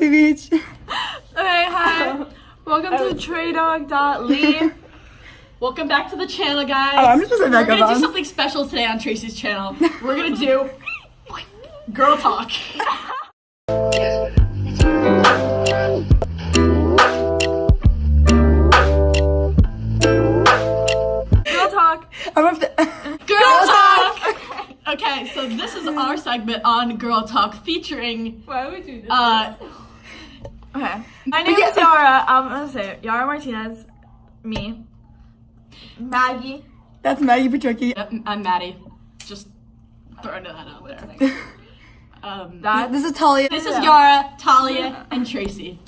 Chelsea Beach. Okay, hi. Welcome to TreyDog.lee. Welcome back to the channel, guys. Oh, I'm just gonna We're back gonna up do on. something special today on Tracy's channel. We're gonna do girl talk. Girl talk. I'm up to- Girl talk. Okay, so this is our segment on girl talk featuring. Why would you do this? Okay. My name is Yara. I'm gonna say it. Yara Martinez. Me. Maggie. That's Maggie Petrucci. Yep, I'm Maddie. Just throwing that out there. This is Talia. This is Yara, Talia, and Tracy.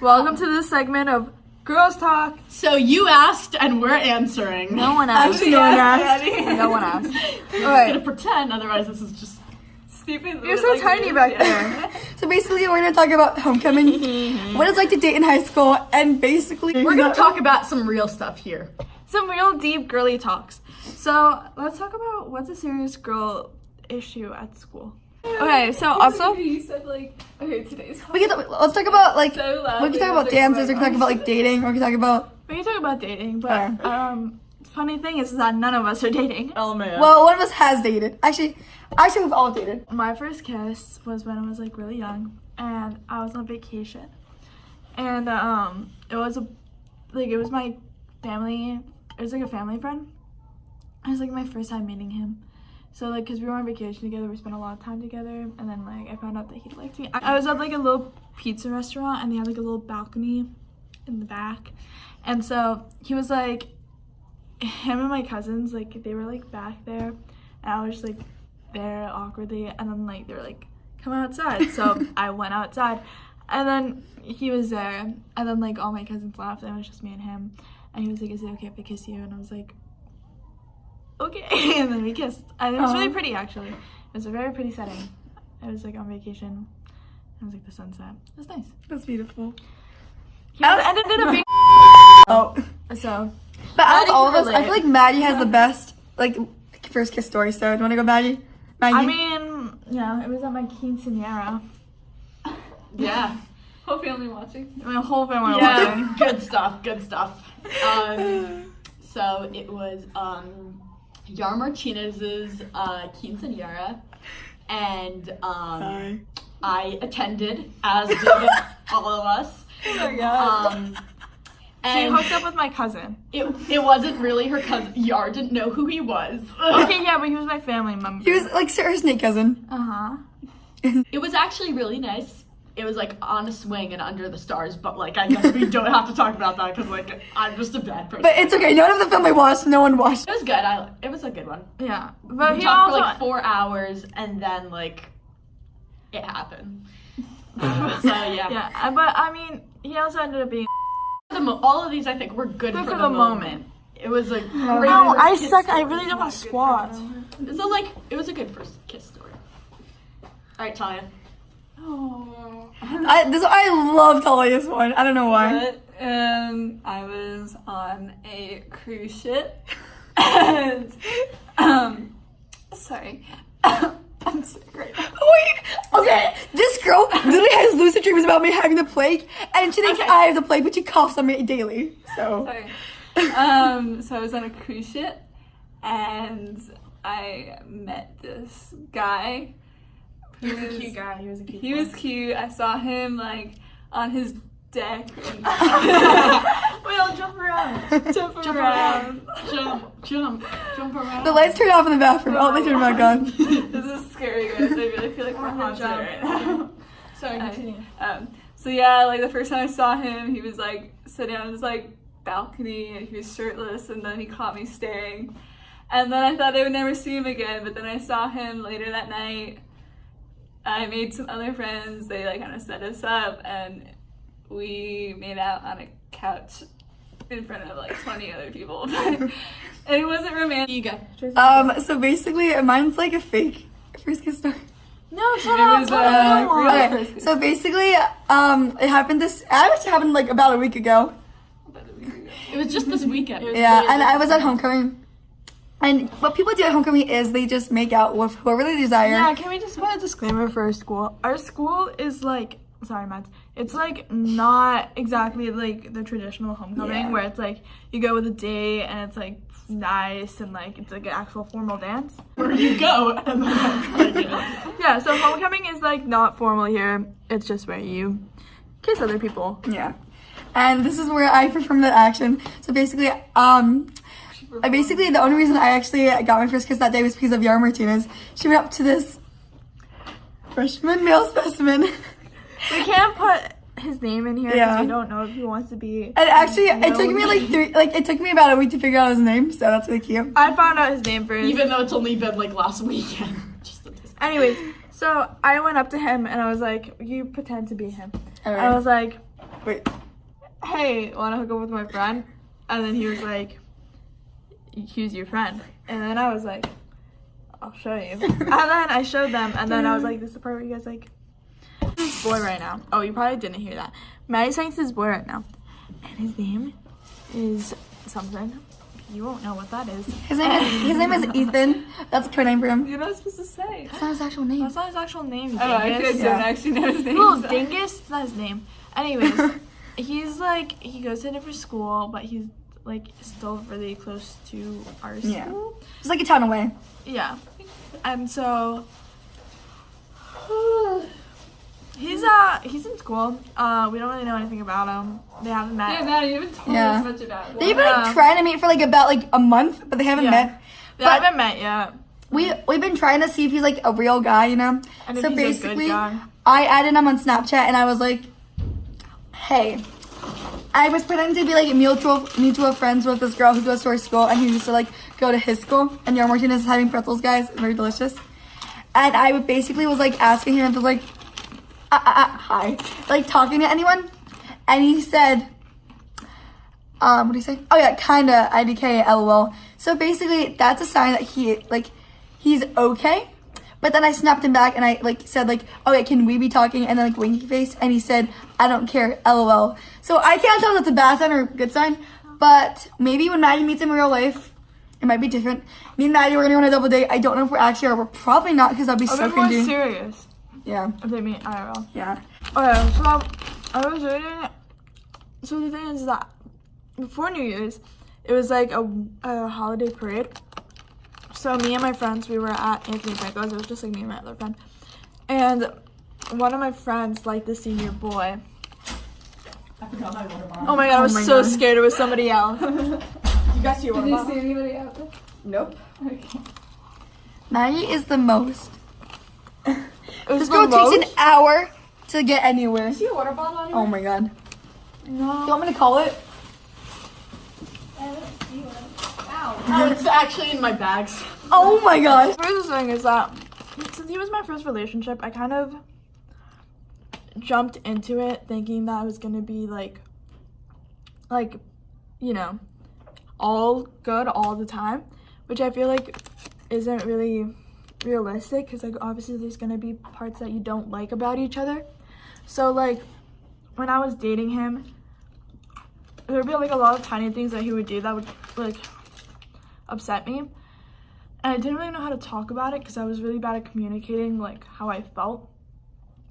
Welcome to this segment of Girls Talk. So you asked, and we're answering. No one asked. Actually, no one asked. No one asked. We're gonna pretend, otherwise this is just. You're so tiny back there. So basically, we're gonna talk about homecoming, what it's like to date in high school, and basically We're gonna talk about some real stuff here. Some real deep girly talks. So let's talk about what's a serious girl issue at school. Okay, so also You said like, okay, today's Let's talk about like so loud. we can talk about dances. We can talk about like dating. We can talk about we can talk about dating, but funny thing is that none of us are dating. Oh man. well, one of us has dated. Actually, we've all dated. My first kiss was when I was like really young, and I was on vacation, and it was my family. It was like a family friend. It was like my first time meeting him. So like, cause we were on vacation together, we spent a lot of time together, and then like I found out that he liked me. I was at like a little pizza restaurant, and they had like a little balcony in the back, and so he was like, him and my cousins, like they were like back there, and I was just like there awkwardly, and then like they were like, come outside. So I went outside, and then he was there, and then like all my cousins left, and it was just me and him, and he was like, is it okay if I kiss you? And I was like, okay. And then we kissed, and it was really pretty actually. It was a very pretty setting. I was like on vacation. It was like the sunset. It was nice. That's beautiful. He ended up being Oh, so. but out of Maddie all of can us, I feel like Maddie has the best like first kiss story. So, do you want to go, Maggie? Maggie. I mean, yeah, it was at my quinceañera. Yeah. whole family watching. My whole family. Yeah. Good stuff. Good stuff. So it was Yara Martinez's quinceañera, and Hi. I attended, as did all of us. Oh my god. She And hooked up with my cousin. it wasn't really her cousin. Yara didn't know who he was. Okay, yeah, but he was my family member. He was like her snake cousin. Uh-huh. It was actually really nice. It was like on a swing and under the stars, but like I guess we don't have to talk about that because like I'm just a bad person. But it's okay. None of the family watched. No one watched. It was good. It was a good one. Yeah, but We he talked also for like 4 hours and then like it happened. So yeah. yeah, but I mean, he also ended up being All of these I think were good good for the moment. It was a great. No, I first kiss suck. I story. really don't want to squat. So like it was a good first kiss story. All right, Talia. Oh. I love Talia's one. I don't know why. But I was on a cruise ship, and sorry, I'm sick right now. Wait, okay. This girl literally has lucid dreams about me having the plague, and she thinks I have the plague, but she coughs on me daily. So. Sorry. So I was on a cruise ship, and I met this guy. He was a cute guy. He was a cute. He was cute. I saw him like on his deck and Wait, I'll jump around. jump around. Jump around. The lights turn off in the bathroom. Oh, they turn back on. This is scary, guys. I really feel like we're haunted jump. right now. Sorry, continue. So yeah, like the first time I saw him, he was like sitting on his like balcony and he was shirtless, and then he caught me staring. And then I thought I would never see him again, but then I saw him later that night. I made some other friends. They like kind of set us up, and we made out on a couch in front of like 20 other people. And it wasn't romantic. You go. So basically, mine's like a fake first kiss story. No, shut It up. was, Tell me the real- one. Okay, first kiss. so basically, it happened actually happened like about a week ago. It was just this weekend. Yeah, and I was at homecoming. And what people do at homecoming is they just make out with whoever they desire. Yeah, can we just put a disclaimer for our school? Our school is like, sorry, Matt. It's like not exactly like the traditional homecoming Yeah. where it's like you go with a date and it's like nice and like it's like an actual formal dance. Where you go, and then like, Yeah, so homecoming is like not formal here. It's just where you kiss other people. Yeah. And this is where I perform that action. So basically, the only reason I actually got my first kiss that day was because of Yara Martinez. She went up to this freshman male specimen. We can't put his name in here because Yeah. we don't know if he wants to be. And actually, it took me it took me about a week to figure out his name, so that's really cute. I found out his name first. even though it's only been like last weekend. Just a Anyways, so I went up to him and I was like, you pretend to be him. Alright. I was like, Wait. hey, want to hook up with my friend? And then he was like, who's your friend? And then I was like, I'll show you. And then I showed them, and then I was like, this is the part where you guys like, this boy right now. Oh, you probably didn't hear that. Maddie's talking to this boy right now, and his name is something. You won't know what that is. His name is Ethan. That's a code name for him. You're not supposed to say. That's not his actual name. That's not his actual name. Oh, I Dingus. Yeah. don't actually know his name. Little so- dingus, that's not his name. Anyways, he's like, he goes to a different school, but he's like still really close to our school. Yeah. It's like a town away. Yeah. And so he's in school. We don't really know anything about him. They haven't met. Yeah, Maddie, you haven't told Yeah. us much about it. They've been Yeah. trying to meet for like about like a month, but they haven't Yeah. met. They But- haven't met yet. We've been trying to see if he's like a real guy, you know. And if So he's a good basically, guy. I added him on Snapchat and I was like, hey. I was pretending to be like mutual friends with this girl who goes to our school and who used to like go to his school. And Yara Martinez is having pretzels, guys, very delicious. And I basically was like asking him if it was like, hi, like talking to anyone. And he said, what did he say? Oh yeah, kinda, IDK, LOL. So basically, that's a sign that he's okay. But then I snapped him back and I like said like, okay, can we be talking? And then like winky face, and he said, I don't care, LOL. So I can't tell if that's a bad sign or a good sign. But maybe when Maddie meets him in real life, it might be different. Me and Maddie, we're gonna go on a double date. I don't know if we're actually are. We're probably not because that'd be A so bit more cringy. serious Yeah, if they meet IRL. yeah. Okay, so I was reading. So the thing is that before New Year's, it was like a holiday parade. So me and my friends, we were at Anthony Franco's. It was just like me and my other friend. And one of my friends liked the senior boy. I forgot my water bottle. Oh my god, I was my so God. scared it was somebody else. You guys see your Did water you bottle? see anybody out there? Nope. Okay. Maddie is the most. It was This the girl takes an most. hour to get anywhere. See your water bottle on your Oh my god. Do you No. want me to call it? Oh, it's actually in my bags. Oh my gosh. The first thing is that since he was my first relationship, I kind of jumped into it thinking that I was gonna be like, you know, all good all the time, which I feel like isn't really realistic because like obviously there's gonna be parts that you don't like about each other. So like when I was dating him, there would be like a lot of tiny things that he would do that would like upset me. And I didn't really know how to talk about it because I was really bad at communicating like how I felt.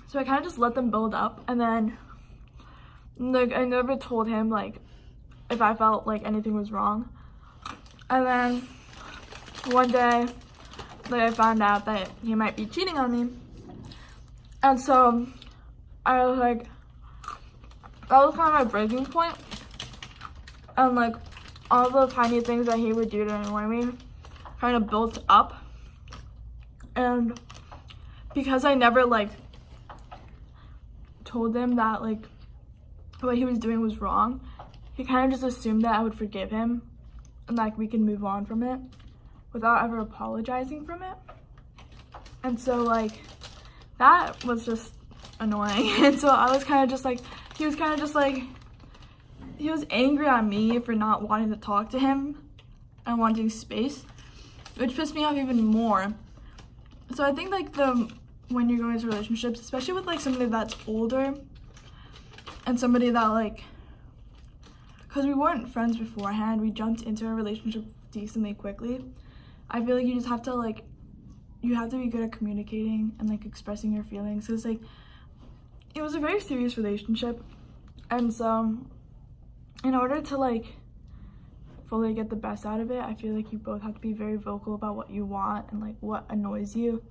So I kind of just let them build up, and then like I never told him like if I felt like anything was wrong. And then one day like I found out that he might be cheating on me. And so I was like, that was kind of my breaking point. And like all the tiny things that he would do to annoy me kind of built up. And because I never like told him that like what he was doing was wrong, he kind of just assumed that I would forgive him and like we can move on from it without ever apologizing from it. And so like that was just annoying. And so I was kind of just like, he was kind of just like, he was angry at me for not wanting to talk to him and wanting space, which pissed me off even more. So I think like when you're going into relationships, especially with like somebody that's older and somebody that like, because we weren't friends beforehand, we jumped into a relationship decently quickly. I feel like you just have to like, you have to be good at communicating and like expressing your feelings. Cause like, it was a very serious relationship. And so in order to like fully get the best out of it, I feel like you both have to be very vocal about what you want and like what annoys you.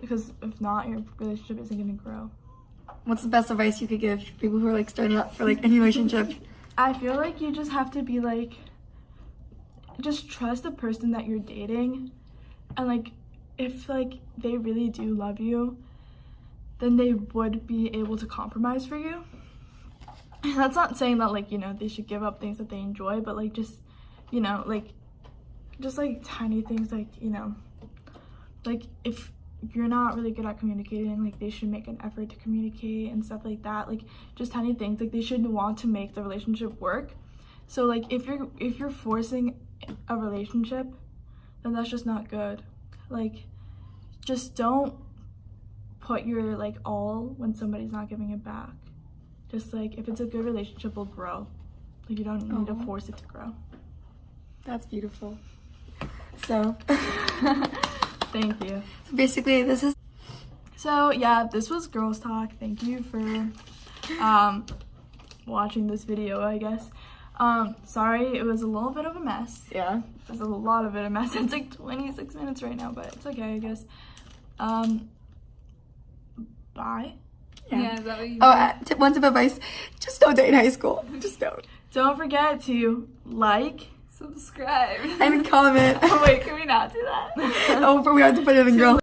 Because if not, your relationship isn't gonna grow. What's the best advice you could give to people who are like starting out for like any relationship? I feel like you just have to be like, just trust the person that you're dating, and like if like they really do love you, then they would be able to compromise for you. And that's not saying that like, you know, they should give up things that they enjoy, but like just, you know, like just like tiny things, like, you know, like if you're not really good at communicating, like they should make an effort to communicate and stuff like that. Like just tiny things, like they should want to make the relationship work. So like if you're forcing a relationship, then that's just not good. Like just don't put your like all when somebody's not giving it back. Just like if it's a good relationship, will grow. Like you don't need to force it to grow. That's beautiful. So Thank you. basically this is So yeah, this was Girls Talk. Thank you for watching this video, I guess. Sorry, it was a little bit of a mess. Yeah, it was a lot of it a mess. It's like 26 minutes right now, but it's okay, I guess. Bye. Yeah, is that what you one tip of advice, just don't date in high school. Just don't. Don't forget to like. subscribe? And comment. Oh wait, can we not do that? Oh, but we have to put it in girl.